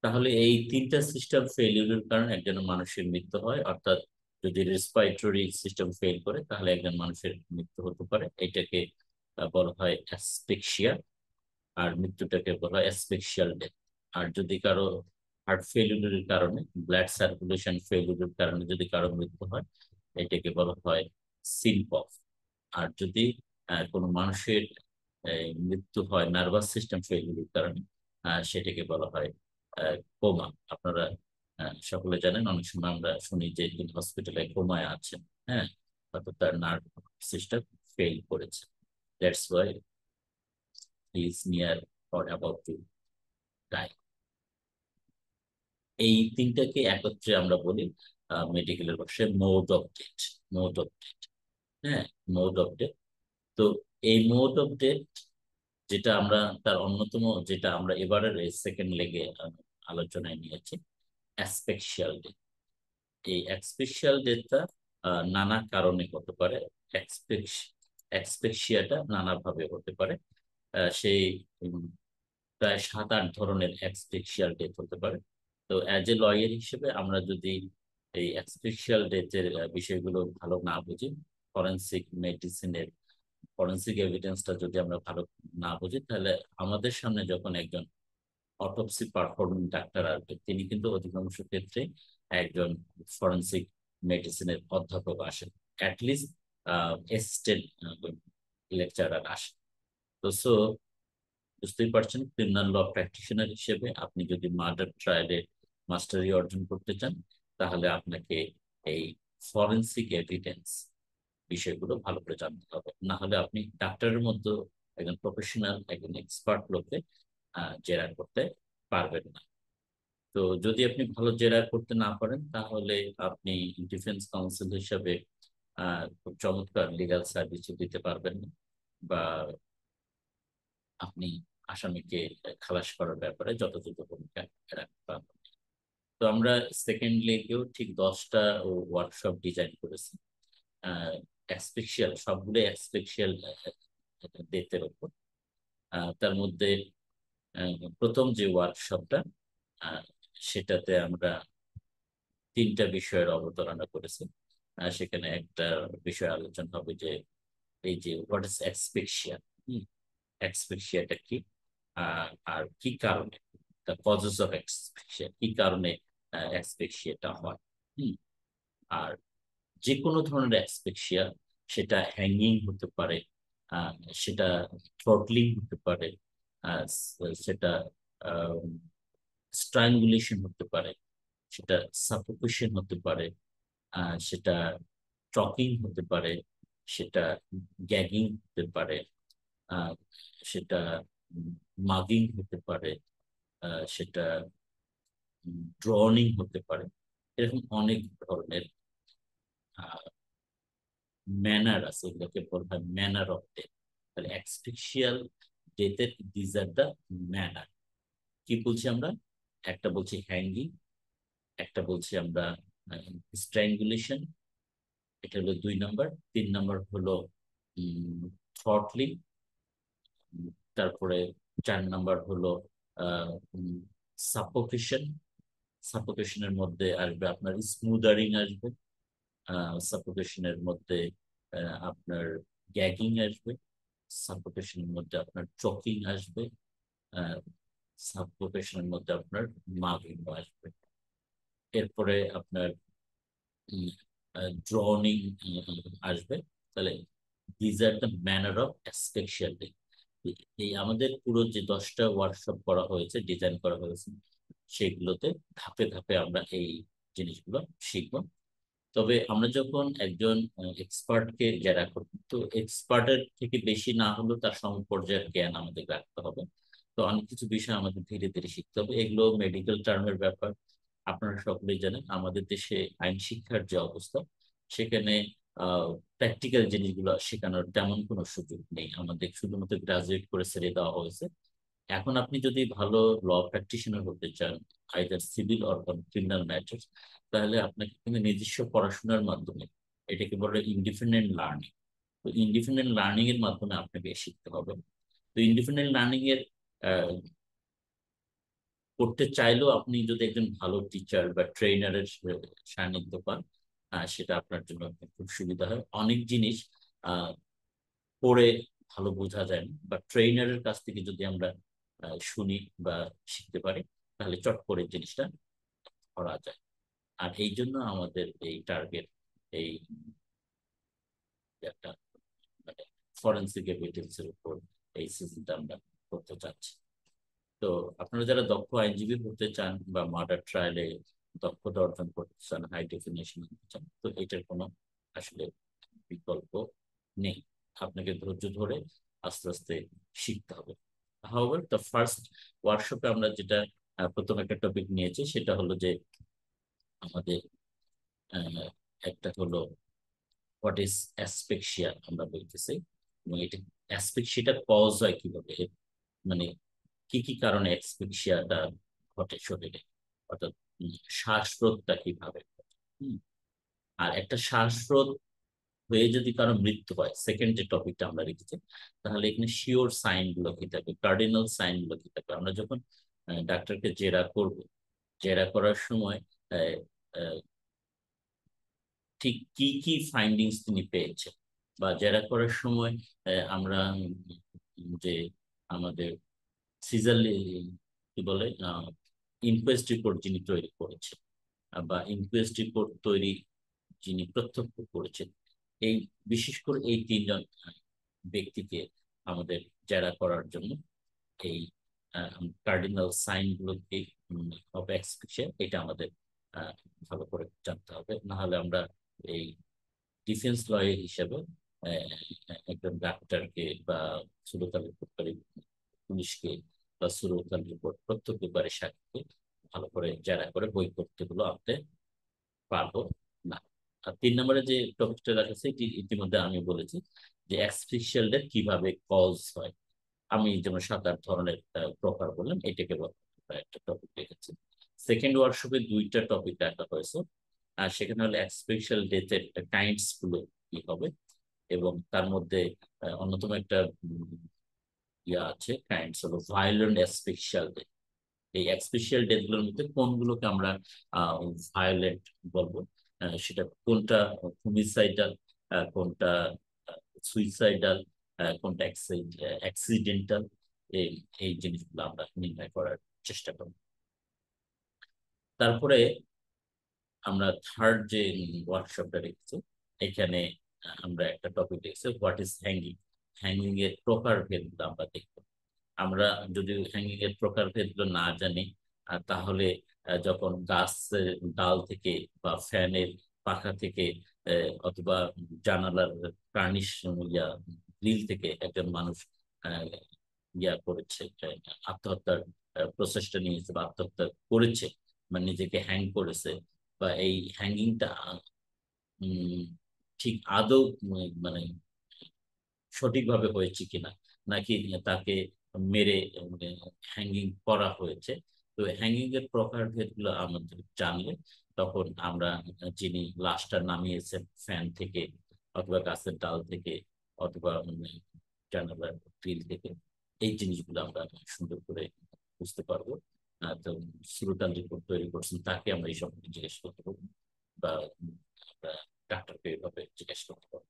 তাহলে এই তিনটা সিস্টেম ফেলিউরের কারণে একজন মানুষের মৃত্যু হয়, অর্থাৎ যদি রেসপিরেটরি সিস্টেম ফেল করে তাহলে একজন মানুষের মৃত্যু হতে পারে। এটাকে বলা হয় অ্যাসফিক্সিয়া, আর মৃত্যুটাকে বলা হয় অ্যাসফিক্সিয়াল ডেথ। আর যদি কারো হার্ট ফেলিউরের কারণে, ব্লাড সার্কুলেশন ফেলিউরের কারণে যদি কারো মৃত্যু হয়, এটাকে বলা হয় সিনকপ। আর যদি কোনো মানুষের মৃত্যু হয় নার্ভাস সিস্টেম ফেলিউরের কারণে, সেটাকে বলা হয় কোমা। আপনারা সকলে জানেন, অনেক সময় আমরা শুনি যে তিনি হসপিটালে কোমায় আছেন। হ্যাঁ, অর্থাৎ তার নার্ভ সিস্টেম ফেল করেছে, that's why he is near or about to die. এই তিনটাকে একত্রে আমরা বলি মেডিকেলের ভাষায় mode of death. Mode of death, হ্যাঁ, মোড অফ ডেথ। তো এই মোড অফ ডেথ যেটা আমরা, তার অন্যতম যেটা আমরা এবারের সেকেন্ড লেগে আলোচনায় নিয়েছি, অ্যাসফিক্সিয়াল ডেথ। এই অ্যাসফিক্সিয়াল ডেথটা নানা কারণে হতে পারে। অ্যাসফিক্সিয়াটা নানাভাবে হতে পারে। সেই প্রায় 7-8 ধরনের অ্যাসফিক্সিয়াল ডেথ হতে পারে। তো অ্যাজ এ লয়ার হিসেবে আমরা যদি এই অ্যাসফিক্সিয়াল ডেথের বিষয়গুলো ভালো না বুঝি, ফরেন্সিক মেডিসিনের ফরেন্সিক এভিডেন্সটা যদি আমরা ভালো না বুঝি, তাহলে আমাদের সামনে যখন একজন অটোপসি পারফর্মিং ডাক্তার আসবে, তিনি কিন্তু অধিকাংশ ক্ষেত্রে একজন ফরেন্সিক মেডিসিনের অধ্যাপক আসেন, অ্যাটলিস্ট অ্যাসিস্ট্যান্ট লেকচারার আসেন। তো বুঝতেই পারছেন, ক্রিমিনাল ল প্র্যাকটিশনার হিসেবে আপনি যদি মার্ডার ট্রায়ালে মাস্টারি অর্জন করতে চান, তাহলে আপনাকে এই ফরেন্সিক এভিডেন্স বিষয়গুলো ভালো করে জানতে হবে। না হলে আপনি ডাক্তারের মধ্যে একজন প্রফেশনাল, একজন এক্সপার্ট লোককে জেরা করতে পারবেন না। তো যদি আপনি ভালো জেরা করতে না পারেন, তাহলে আপনি ডিফেন্স কাউন্সিল হিসাবে খুব চমৎকার লিগাল সার্ভিসও দিতে পারবেন না, বা আপনি আসামিকে খালাস করার ব্যাপারে যথাযথ ভূমিকা রাখতে পারবেন। তো আমরা সেকেন্ড লেগেও ঠিক 10টা ওয়ার্কশপ ডিজাইন করেছি অ্যাসফিক্সিয়াল, সবগুলো অ্যাসফিক্সিয়াল ডেথের উপর। তার মধ্যে প্রথম যে ওয়ার্কশপটা, সেটাতে আমরা 3টা বিষয়ের অবতারণা করেছি। সেখানে একটা বিষয় আলোচনা হবে যে এই যে হোয়াট ইজ অ্যাসফিক্সিয়া, অ্যাসফিক্সিয়াটা কি, আর কি কারণে, দ্য কজেস অফ অ্যাসফিক্সিয়া, কি কারণে অ্যাসফিক্সিয়াটা হয়। হুম, আর যে কোনো ধরনের অ্যাসফিক্সিয়া, সেটা হ্যাঙ্গিং হতে পারে, আহ, সেটা থ্রটলিং হতে পারে, সেটা স্ট্রাঙ্গুলেশন হতে পারে, সেটা সাফোকেশন হতে পারে, সেটা চকিং হতে পারে, সেটা গ্যাগিং হতে পারে, আহ, সেটা মাগিং হতে পারে, সেটা ড্রনিং হতে পারে। এরকম অনেক ধরনের ম্যানার আছে, এগুলোকে বলা হয় ম্যানার অফ ডেথ। তাহলে অ্যাসফিক্সিয়াল ডেথের দিজ আর দ্য ম্যানার। কি বলছি আমরা? একটা বলছি হ্যাঙ্গিং, একটা বলছি আমরা স্ট্র্যাঙ্গুলেশন, এটা হলো 2 নম্বর। 3 নম্বর হলো থ্রটলিং। তারপরে 4 নম্বর হলো সাফোকেশন। সাফোকেশনের মধ্যে আসবে আপনার স্মুদারিং আসবে, সাফোকেশনের মধ্যে আপনার গ্যাগিং আসবে, সাফোকেশনের মধ্যে আপনার চকিং আসবে, সাফোকেশনের মধ্যে আপনার মাগিং আসবে। এরপরে আপনার ড্রনিং আসবে। তাহলে these are the manner of asphyxial death. এই আমাদের পুরো যে 10টা ওয়ার্কশপ করা হয়েছে, ডিজাইন করা হয়েছে, সেগুলোতে ধাপে ধাপে আমরা এই জিনিসগুলো শিখবো। তবে আমরা যখন একজন এক্সপার্টকে যারা করব, তো এক্সপার্টের থেকে বেশি না হলেও তার সমপর্যায়ের জ্ঞান আমাদের রাখতে হবে। তো অনেক কিছু বিষয় আমাদের ধীরে ধীরে শিখতে হবে। এগুলো মেডিকেল টার্মের ব্যাপার। আপনারা সকলেই জানেন আমাদের দেশে আইন শিক্ষার যে অবস্থা, সেখানে প্র্যাকটিক্যাল জিনিসগুলো শেখানোর তেমন কোনো সুযোগ নেই। আমাদের শুধুমাত্র গ্রাজুয়েট করে ছেড়ে দেওয়া হয়েছে। এখন আপনি যদি ভালো ল প্র্যাকটিশনার হতে চান, either civil or criminal matters, তাহলে আপনাকে কিন্তু নিজস্ব পড়াশোনার মাধ্যমে, এটাকে বলে ইন্ডিপেন্ডেন্ট লার্নিং। তো ইন্ডিপেন্ডেন্ট লার্নিং এর মাধ্যমে আপনাকে শিখতে হবে। তো ইন্ডিপেন্ডেন্ট লার্নিং এর করতে চাইলেও আপনি যদি একজন ভালো টিচার বা ট্রেনারের সান্নিধ্য পান, সেটা আপনার জন্য খুব সুবিধা হয়। অনেক জিনিস আহ পড়ে ভালো বোঝা যায় না, বা ট্রেনারের কাছ থেকে যদি আমরা শুনি বা শিখতে পারি, তাহলে চট করে জিনিসটা করা যায়। আর এই জন্য আমাদের এই টার্গেট, এই একটা মানে ফরেন্সিক এভিডেন্স এর উপর এই সিজনটা আমরা করতে চাচ্ছি। তো আপনারা যারা দক্ষ আইনজীবী হতে চান বা মার্ডার ট্রায়ালে দক্ষতা অর্জন করতে চান, হাই ডেফিনেশন হতে চান, তো এটার কোনো আসলে বিকল্প নেই। আপনাকে ধৈর্য ধরে আস্তে আস্তে শিখতে হবে। হাউএভার দ্য ফার্স্ট ওয়ার্কশপে আমরা যেটা প্রথম একটা টপিক নিয়েছি, সেটা হলো যে আমাদের আহ, একটা হলো হোয়াট ইজ অ্যাসপেক্সিয়া আমরা বলতেছি, এবং এটা অ্যাসপেক্সিয়াটা কজ হয় কিভাবে, মানে কি কি কারণে অ্যাসপেক্সিয়াটা ঘটে শরীরে, অর্থাৎ শ্বাসরোধটা কিভাবে ঘটে। হুম। আর একটা শ্বাসরোধ হয়ে যদি কারো মৃত্যু হয়, সেকেন্ড যে টপিকটা আমরা রেখেছি, তাহলে এখানে শিওর সাইন গুলো কি থাকবে, কার্ডিনাল সাইন গুলো কি থাকবে। আমরা যখন ডাক্তারকে জেরা করব, জেরা করার সময় আহ, আহ, ঠিক কি কি ফাইন্ডিংস তিনি পেয়েছেন, বা জেরা করার সময় আমরা যে আমাদের সিজার কি বলে ইনকোয়েস্ট রিপোর্ট যিনি তৈরি করেছেন, বা ইনকোয়েস্ট রিপোর্ট তৈরি যিনি প্রত্যক্ষ করেছেন, এই বিশেষ করে এই তিনজন ব্যক্তিকে আমাদের জেরা করার জন্য এই কার্ডিনাল সাইন গুলোকে অফ এক্সপ্রেশন, এটা আমাদের আহ, ভালো করে জানতে হবে। না হলে আমরা এই ডিফেন্স লয়ার হিসেবে একজন ডাক্তারকে বা সুরতাল রিপোর্টকারী পুলিশকে বা সুরতাল রিপোর্ট প্রত্যক্ষকারী সাক্ষীকে ভালো করে জেরা করে বই করতে গুলো আনতে পারবো না। আর 3 নম্বরে যে টপিকটা রাখা এটি ইতিমধ্যে আমি বলেছি, যে অ্যাসফিক্সিয়াল ডেথ কিভাবে কজ হয়। আমি যেমন 7-8 ধরনের প্রকার বললাম, এটাকে একটা টপিক রেখেছি। সেকেন্ড ওয়ার্কশপে 2টা টপিক রাখা হয়েছে, আর সেখানে হলো অ্যাসফিক্সিয়াল ডেথের কাইন্ডস গুলো কি হবে, এবং তার মধ্যে অন্যতম একটা ইয়া আছে, কাইন্ডস হলো ভায়োলেন্ট অ্যাসফিক্সিয়াল ডেথ। এই অ্যাসফিক্সিয়াল ডেথ গুলোর মধ্যে কোনগুলোকে আমরা ভায়োলেন্ট বলবো, সেটা কোনটা হোমিসাইডাল, কোনটা সুইসাইডাল, কোনটা অ্যাক্সিডেন্টাল, এই এই জিনিসগুলো আমরা নির্ণয় করার চেষ্টা করব। তারপরে আমরা থার্ড যে ওয়ার্কশপটা রেখেছি, এখানে আমরা একটা টপিক রেখেছি, হোয়াট ইজ হ্যাঙ্গিং। হ্যাঙ্গিং এর প্রকারভেদ আমরা দেখব। আমরা যদি হ্যাঙ্গিং এর প্রকারভেদগুলো না জানি, তাহলে যখন গাছের ডাল থেকে বা ফ্যানের পাখা থেকে অথবা জানালার কার্নিশ ইয়া গ্রিল থেকে একজন মানুষ আহ, ইয়া করেছে, আত্মহত্যার প্রচেষ্টা নিয়েছে বা আত্মহত্যা করেছে, মানে নিজেকে হ্যাং করেছে, বা এই হ্যাঙ্গিংটা ঠিক আদৌ মানে সঠিকভাবে হয়েছে কিনা, নাকি তাকে মেরে হ্যাঙ্গিং করা হয়েছে। তো হ্যাঙ্গিং এর প্রকারভেদ গুলো আমাদের জানলে, তখন আমরা যিনি লাশটা নামিয়েছেন ফ্যান থেকে অথবা গাছের ডাল থেকে অথবা জানালার গ্রিল থেকে, এই জিনিসগুলো আমরা সুন্দর করে বুঝতে পারবো। তো শ্রুতাল রিপোর্ট তৈরি করছেন, তাকে আমরা এই সম্পর্কে জিজ্ঞেস করতে পারবো, বা আমরা ডাক্তারকে এভাবে জিজ্ঞেস করতে পারবো।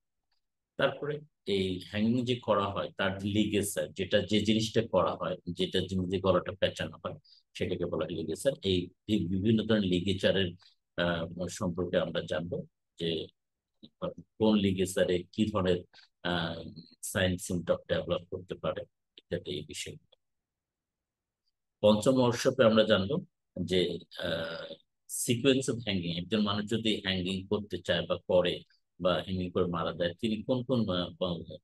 তারপরে এই হ্যাঙ্গিং যে করা হয় তার লিগেসার, যেটা যে জিনিসটা করা হয়, যেটা জিনিস দিয়ে গলাটা পেঁচানো হয়, সেটাকে বলা হয় লিগেসার। এই এই বিভিন্ন ধরনের লিগেচারের সম্পর্কে আমরা জানবো, যে কোন লিগেচারে কি ধরনের সাইন সিমটম ডেভেলপ করতে পারে, ইত্যাদি এই বিষয়। পঞ্চম ওয়ার্কশপে আমরা জানবো যে সিকোয়েন্স অফ হ্যাঙ্গিং, একজন মানুষ যদি হ্যাঙ্গিং করতে চায় বা করে, বা হ্যাঙ্গিং করে মারা যায়, তিনি কোন কোন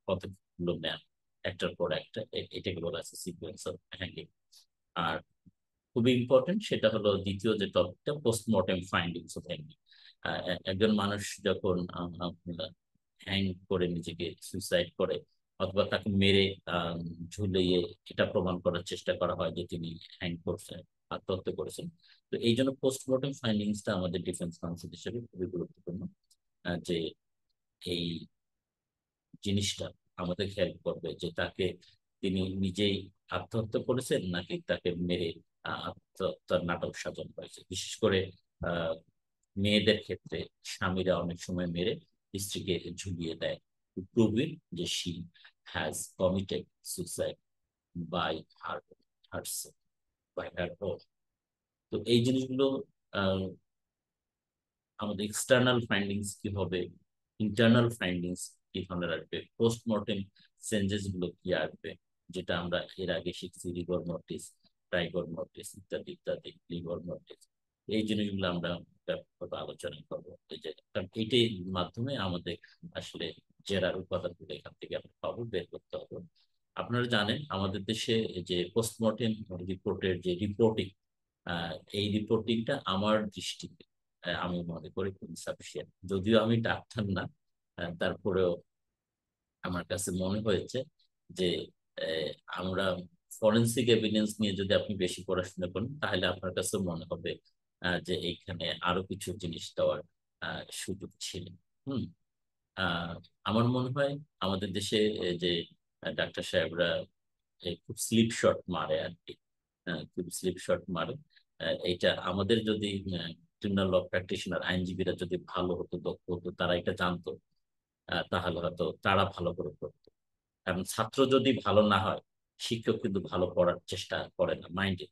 পদক্ষেপগুলো নেন একটার পর একটা, এটাকে বলা আছে সিকোয়েন্স অফ হ্যাঙ্গিং। আর খুবই ইম্পর্টেন্ট সেটা হলো দ্বিতীয় যে টপিকটা, পোস্টমর্টেম ফাইন্ডিংস অফ হ্যাঙ্গিং। একজন মানুষ যখন হ্যাং করে নিজেকে সুইসাইড করে, অথবা তাকে মেরে ঝুলিয়ে এটা প্রমাণ করার চেষ্টা করা হয় যে তিনি হ্যাং করছেন, আত্মহত্যা করেছেন। তো এই জন্য পোস্টমর্টম ফাইন্ডিংসটা আমাদের ডিফেন্স কাউন্সিল হিসেবে খুবই গুরুত্বপূর্ণ, যে এই জিনিসটা আমাদের হেল্প করবে যে তাকে তিনি নিজেই আত্মহত্যা করেছেন নাকি তাকে মেরে আত্মহত্যার নাটক সাজানো হয়েছে। বিশেষ করে আহ মেয়েদের ক্ষেত্রে স্বামীরা অনেক সময় মেরে স্ত্রীকে ঝুলিয়ে দেয়, প্রুভ ইট যে she has committed suicide by her herself, by her own. তো এই জিনিসগুলো আহ, আমাদের এক্সটার্নাল ফাইন্ডিংস কি হবে, ইন্টারনাল ফাইন্ডিংস কি ধরনের আসবে, পোস্টমর্টেম চেঞ্জেস গুলো কি আসবে, যেটা আমরা এর আগে শিখছি, রিগর মর্টিস, ট্রাইগর মর্টিস ইত্যাদি ইত্যাদি, লিগর মর্টিস। এই জিনিসগুলো আমরা ব্যাপকভাবে আলোচনা করবো, এই যে কারণ এইটার মাধ্যমে আমাদের আসলে জেরার উপাদানগুলো এখান থেকে আমরা পাবো, বের করতে হবে। আপনারা জানেন আমাদের দেশে যে পোস্টমর্টেম রিপোর্টের যে রিপোর্টিং, এই রিপোর্টিংটা আমার দৃষ্টিতে আমি মনে করি খুব ইনসাফিসিয়েন্ট। যদিও আমি ডাক্তার না, তারপরেও আমার কাছে মনে হয়েছে যে আহ, আমরা ফরেন্সিক এভিডেন্স নিয়ে যদি আপনি বেশি পড়াশোনা করেন তাহলে আপনার কাছে মনে হবে যে এইখানে আরো কিছু জিনিস দেওয়ার সুযোগ ছিল। হুম। আহ, আমার মনে হয় আমাদের দেশে যে ডাক্তার সাহেবরা খুব স্লিপ শট মারে আর কি, খুব স্লিপ শট মারে। এইটা আমাদের যদি ক্রিমিনাল ল প্র্যাকটিশনার আইনজীবীরা যদি ভালো হতো, দক্ষ হতো, তারা এটা জানতো, তাহলে হয়তো তারা ভালো করে করতো। কারণ ছাত্র যদি ভালো না হয়, শিক্ষক কিন্তু ভালো পড়ার চেষ্টা করে না মাইন্ডে।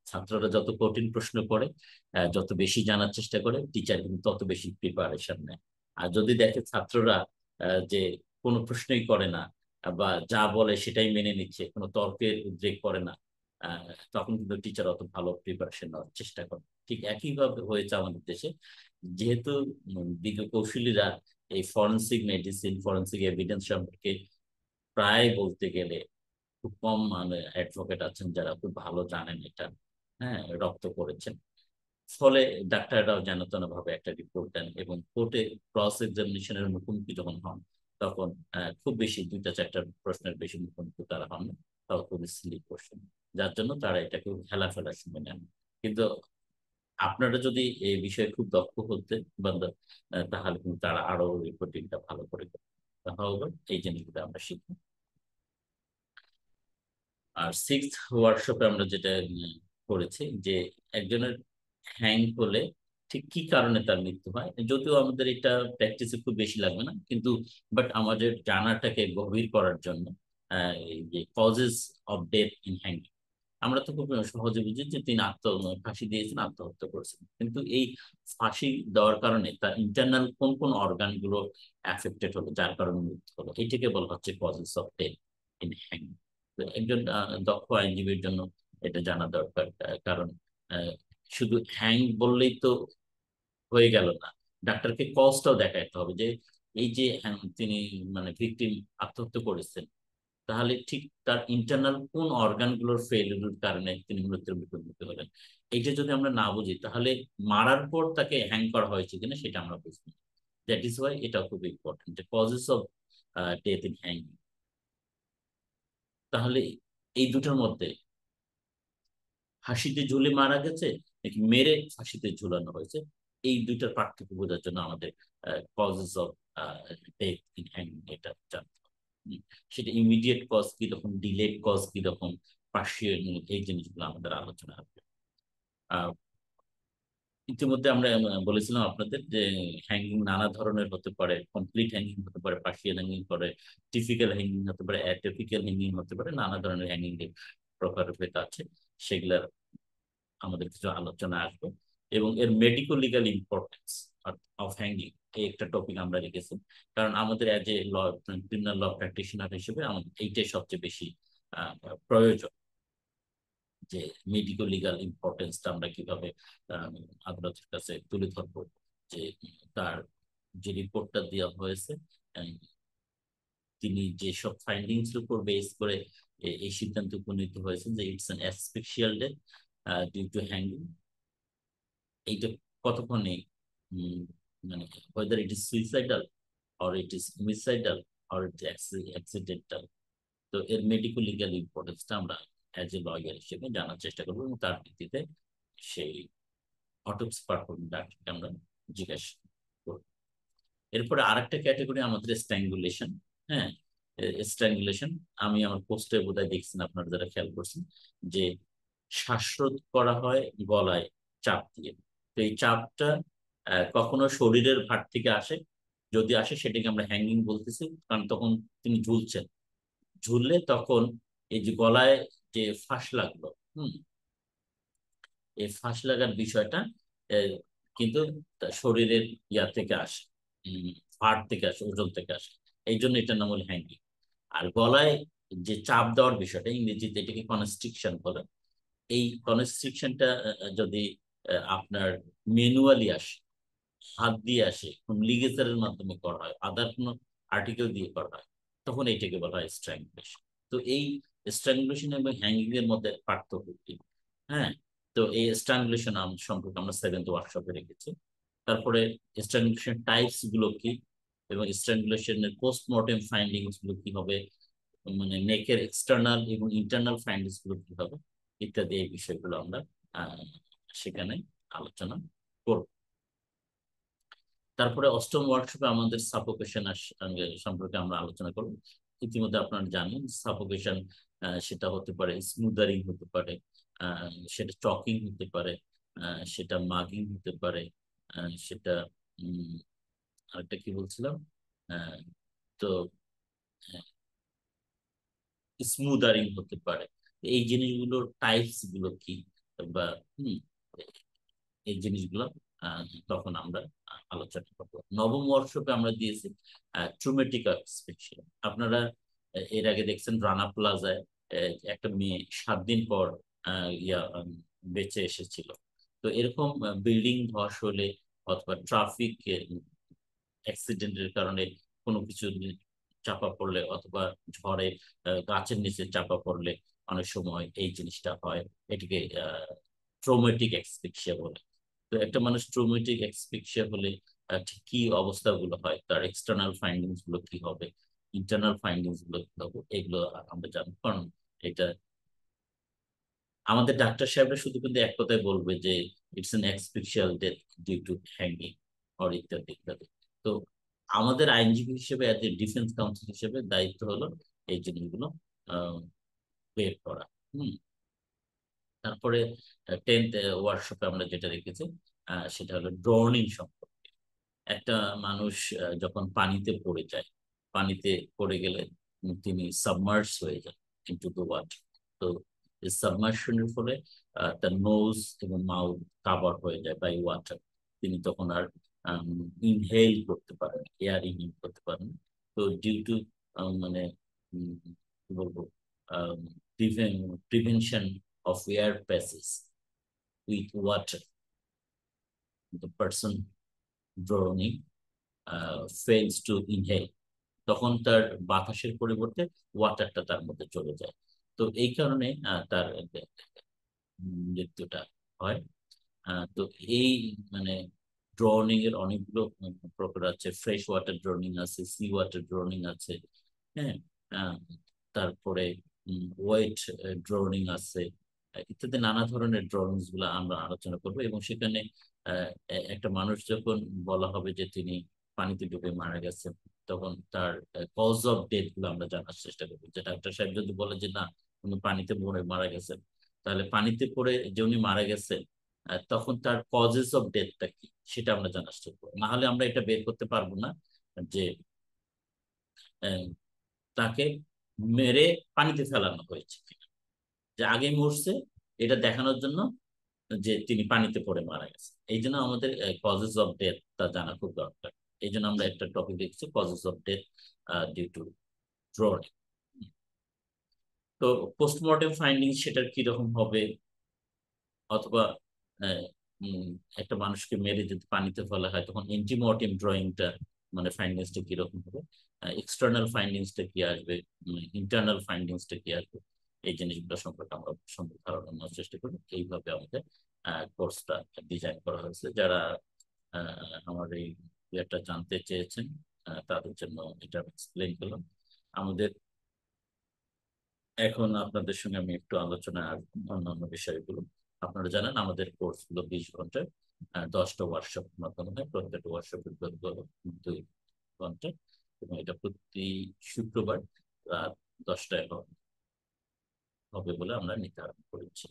ছাত্ররা যত কঠিন প্রশ্ন করে, যত বেশি জানার চেষ্টা করে, টিচার কিন্তু তত বেশি প্রিপারেশন নেয়। আর যদি দেখে ছাত্ররা যে কোনো প্রশ্নই করে না, বা যা বলে সেটাই মেনে নিচ্ছে, কোনো তর্কের উদ্রেক করে না, তখন কিন্তু টিচার অত ভালো প্রিপারেশন নেওয়ার চেষ্টা করে। ঠিক একইভাবে হয়েছে আমাদের দেশে, যেহেতু বিজ্ঞ কৌশলীরা এই ফরেন্সিক মেডিসিন, ফরেন্সিক এভিডেন্স সম্পর্কে প্রায় বলতে গেলে খুব কম মানে অ্যাডভোকেট আছেন যারা খুব ভালো জানেন এটা, হ্যাঁ, রপ্ত করেছেন। ফলে ডাক্তাররাও যেন তেন ভাবে একটা রিপোর্ট দেন এবং কোর্টে ক্রস এক্সামিনেশনের মুখোমুখি যখন হন, তখন খুব বেশি 2-4টা প্রশ্নের বেশি মুখোমুখি তারা হন না, তাও খুবই সিলি কোশ্চেন, যার জন্য তারা এটাকে হেলাফেলার সময় নেন। কিন্তু আপনারা যদি এই বিষয়ে খুব দক্ষ হতে বা তাহলে কিন্তু তারা আরো রিপোর্টিংটা ভালো করে করতে। তাহলে এই জিনিসগুলো আমরা শিখবো। আর সিক্সথ ওয়ার্কশপে আমরা যেটা করেছি যে একজনের হ্যাং হলে ঠিক কি কারণে তার মৃত্যু হয়, যদিও আমাদের এটা প্র্যাকটিসে খুব বেশি লাগবে না, কিন্তু বাট আমাদের জানাটাকে গভীর করার জন্য এই যে causes of death in hanging, আমরা তো খুব সহজে বুঝি যে তিনি ফাঁসি দিয়েছেন, আত্মহত্যা করেছেন, কিন্তু এই ফাঁসি দেওয়ার কারণে তার ইন্টারনাল কোন কোন অর্গান গুলো অ্যাফেক্টেড হলো, যার কারণে মৃত্যু হলো, এটাকে বলা হচ্ছে causes of death in hanging. একজন দক্ষ আইনজীবীর জন্য এটা জানা দরকার, কারণ আহ, শুধু হ্যাং বললেই তো হয়ে গেল না, ডাক্তারকে কজটাও দেখাতে হবে যে এই যে তিনি মানে ভিকটিম আত্মহত্যা করেছেন, তাহলে ঠিক তার ইন্টারনাল কোন অর্গান গুলোর ফেলিউরের কারণে তিনি মৃত্যুর মুখোমুখি হলেন। এইটা যদি আমরা না বুঝি তাহলে মারার পর তাকে হ্যাং করা হয়েছে কিনা সেটা আমরা বুঝবো। দ্যাট ইজ ওয়াই এটা খুব ইম্পর্টেন্ট যে causes of death in hanging. তাহলে এই দুটোর মধ্যে ফাঁসিতে ঝুলে মারা গেছে নাকি মেরে ফাঁসিতে ঝুলানো হয়েছে, এই দুইটার পার্থক্য বোঝার জন্য আমাদের causes of death in hanging এটা জানতে হবে। সেটা ইমিডিয়েট কজ কি রকম, ডিলেড কজ কি রকম, পার্শিয়াল, এই জিনিসগুলো আমাদের আলোচনা হবে। আহ, ইতিমধ্যে আমরা বলেছিলাম আপনাদের যে হ্যাঙ্গিং নানা ধরনের হতে পারে, কমপ্লিট হ্যাঙ্গিং হতে পারে, পার্শিয়াল হ্যাঙ্গিং করে, টিপিক্যাল হ্যাঙ্গিং হতে পারে, অ্যাটিপিক্যাল হ্যাঙ্গিং হতে পারে, নানা ধরনের হ্যাঙ্গিং এর প্রকারভেদ আছে, সেগুলার আমাদের কিছু আলোচনা আসবে। এবং এর medico legal importance of hanging, এই একটা টপিক আমরা রেখেছি, কারণ আমাদের as a law criminal law practitioner হিসেবে আমাদের এইটাই সবচেয়ে বেশি প্রয়োজন, যে মেডিকো লিগাল ইম্পর্টেন্সটা আমরা কিভাবে আহ, আদালতের কাছে তুলে ধরবো, যে তার যে রিপোর্টটা দেওয়া হয়েছে, আহ, তিনি যেসব ফাইন্ডিংস এর উপর বেস করে এই সিদ্ধান্ত উপনীত হয়েছেন যে it's an asphyxial death due to hanging. এইটা কতক্ষণে উম, মানে whether it is suicidal or it is homicidal or it is accidental, তো এর মেডিকো লিগাল ইম্পর্টেন্সটা আমরা অ্যাজ এ লয়ার হিসেবে জানার চেষ্টা করবো এবং তার ভিত্তিতে সেই অটোপসি পারফর্ম ডাক্তারকে আমরা জিজ্ঞাসা করবো। এরপরে আরেকটা ক্যাটাগরি আমাদের স্ট্র্যাঙ্গুলেশন। হ্যাঁ, স্ট্র্যাঙ্গুলেশন আমি আমার পোস্টে বোধহয় দেখছেন আপনারা যারা খেয়াল করছেন, যে শ্বাসরোধ করা হয় গলায় চাপ দিয়ে। তো এই চাপটা কখনো শরীরের ভার থেকে আসে, যদি আসে সেটাকে আমরা হ্যাঙ্গিং বলতেছি, কারণ তখন তিনি ঝুলছেন। ঝুললে তখন এই যে গলায় যে ফাঁস লাগলো, হুম, এই ফাঁস লাগার বিষয়টা আহ, কিন্তু তার শরীরের ইয়া থেকে আসে, উম, ভার থেকে আসে, ওজন থেকে আসে। এই জন্য এটার নাম হলো হ্যাঙ্গিং। আর গলায় যে চাপ দেওয়ার বিষয়টা, ইংরেজিতে এটাকে কনস্ট্রিকশন বলে। এই কনস্ট্রিকশনটা যদি আপনার ম্যানুয়ালি আসে, হাত দিয়ে আসে, কোন লিগেচারের মাধ্যমে করা হয়, আদার কোনো আর্টিকেল দিয়ে করা হয়, তখন এইটাকে বলা হয় স্ট্র্যাংগুলেশন। তো এই স্ট্র্যাংগুলেশন এবং হ্যাঙ্গিং এর মধ্যে পার্থক্য কি? হ্যাঁ, তো এই স্ট্র্যাংগুলেশন সম্পর্কে আমরা সেভেন্থ ওয়ার্কশপে রেখেছি। তারপরে স্ট্র্যাংগুলেশন টাইপস গুলো কি, এবং স্ট্র্যাংগুলেশনের পোস্টমর্টেম ফাইন্ডিংস গুলো কি হবে, মানে নেকের এক্সটার্নাল এবং ইন্টারনাল ফাইন্ডিংস গুলো কি হবে, ইত্যাদি এই বিষয়গুলো আমরা আহ, সেখানে আলোচনা করব। তারপরে অষ্টম ওয়ার্কশপে আমাদের সাফোকেশন সম্পর্কে আমরা আলোচনা করব। ইতিমধ্যে আপনারা জানেন সাফোকেশন সেটা হতে পারে স্মুদারিং, হতে পারে সেটা চকিং হতে পারে, সেটা মাগিং হতে পারে, সেটা আরেকটা কি বলছিলাম, আহ, তো স্মুদারিং হতে পারে। এই জিনিসগুলোর টাইপস গুলো কি, বা হম এই জিনিসগুলো আহ, তখন আমরা আলোচনা করবো। নবম ওয়ার্কশপে আমরা দিয়েছি ট্রুমেটিক এক্সপেকশন। আপনারা এর আগে দেখছেন রানা প্লাজায় একটা মেয়ে 7 দিন পর বেঁচে এসেছিল। তো এরকম বিল্ডিং ধস হলে অথবা ট্রাফিক অ্যাক্সিডেন্টের কারণে কোনো কিছু চাপা পড়লে, অথবা ঝড়ে গাছের নিচে চাপা পড়লে অনেক সময় এই জিনিসটা হয়। এটিকে ট্রমেটিক এক্সপেক্সিয়া বলে। তো একটা মানুষ ট্রমেটিক এক্সপেক্সিয়া হলে ঠিক কি অবস্থাগুলো হয়, তার এক্সটার্নাল ফাইন্ডিংস গুলো কি হবে, ইন্টারনাল ফাইন্ডিংস গুলো কি হবে, এগুলো আমরা জানবো। কারণ এটা আমাদের ডাক্তার সাহেবরা শুধু কিন্তু এক কথায় বলবে যে it's an asphyxial death due to hanging or ইত্যাদি ইত্যাদি। তো আমাদের আইনজীবী হিসেবে, এজ এ ডিফেন্স কাউন্সিল হিসেবে দায়িত্ব হলো এই জিনিসগুলো আহ, বের করা। হম। তারপরে 10th ওয়ার্কশপে আমরা যেটা রেখেছি সেটা হলো ড্রোনিং সম্পর্কে। একটা মানুষ যখন পানিতে পড়ে যায়, পানিতে পড়ে গেলে তিনি সাবমার্স হয়ে যান ইনটু দ্য ওয়াটার। তো এই সাবমার্শনের ফলে তার নোজ এবং মাউথ কাভার হয়ে যায় বাই ওয়াটার। তিনি তখন আর ইনহেল করতে পারেন, এয়ার ইনহেল করতে পারেন। তো ডিউ টু মানে কি বলবো, prevention of air passage with water, the person drowning fails to inhale, তখন তার বাতাসের পরিবর্তে ওয়াটারটা তার মধ্যে চলে যায়। তো এই কারণে তার মৃত্যুটা হয়। তো এই মানে ড্রোনিং এর অনেকগুলো প্রকার আছে। ফ্রেশ ওয়াটার ড্রোনিং আছে, সি ওয়াটার ড্রোনিং আছে, হ্যাঁ, আহ, তারপরে ওয়েট ড্রোনিং আছে, ইত্যাদি নানা ধরনের ড্রোনিংস গুলো আমরা আলোচনা করবো। এবং সেখানে একটা মানুষ যখন বলা হবে যে তিনি পানিতে ডুবে মারা গেছেন, তখন তার কজ অফ ডেথ গুলো আমরা জানার চেষ্টা করবো। যে ডাক্তার সাহেব যদি বলে যে না, উনি পানিতে পড়ে মারা গেছেন, তাহলে পানিতে পড়ে যে উনি মারা গেছেন, তখন তার কজেস অফ ডেথটা কি সেটা আমরা জানার চেষ্টা করবো। না হলে আমরা এটা বের করতে পারবো না যে আহ, তাকে মেরে পানিতে ফেলানো হয়েছে কিনা। যে আগে মরছে এটা দেখানোর জন্য যে তিনি পানিতে পড়ে মারা গেছে, এই জন্য আমাদের কজেস অফ ডেথ তা জানা খুব দরকার। এই জন্য আমরা একটা টপিক দেখছি, causes of death due to drowning. তো পোস্টমর্টেম ফাইন্ডিং সেটার কি রকম হবে, অথবা আহ, উম, একটা মানুষকে মেরে যদি পানিতে ফেলা হয় তখন এন্টিমর্টেম ড্রয়িংটা মানে ফাইন্ডিংসটা কিরকম হবে, এক্সটার্নাল ফাইন্ডিংসটা কি আসবে, ইন্টারনাল ফাইন্ডিংসটা কি আসবে, এই জিনিসগুলো সম্পর্কে আমরা সম্পর্কে ধারণা নেওয়ার চেষ্টা করি। এইভাবে আমাদের কোর্সটা ডিজাইন করা হয়েছে। যারা আমার এই ইয়েটা জানতে চেয়েছেন তাদের জন্য এটা এক্সপ্লেন করলাম। আমাদের এখন আপনাদের সঙ্গে আমি একটু আলোচনা আর অন্যান্য বিষয়গুলো। আপনারা জানেন আমাদের কোর্স গুলো 20 ঘন্টায় 10টা ওয়ার্কশপ মাধ্যমে হয়। প্রত্যেকটা ওয়ার্কশপের 2 ঘন্টা, এবং এটা প্রতি শুক্রবার রাত 10টায় হবে বলে আমরা নির্ধারণ করেছি।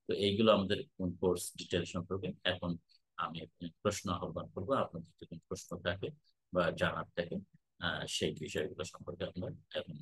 তো এইগুলো আমাদের কোর্স ডিটেল সম্পর্কে। এখন আমি প্রশ্ন আহ্বান করবো, আপনাদের যদি কোনো প্রশ্ন থাকে বা জানার থাকে সেই বিষয়গুলো সম্পর্কে আমরা এখন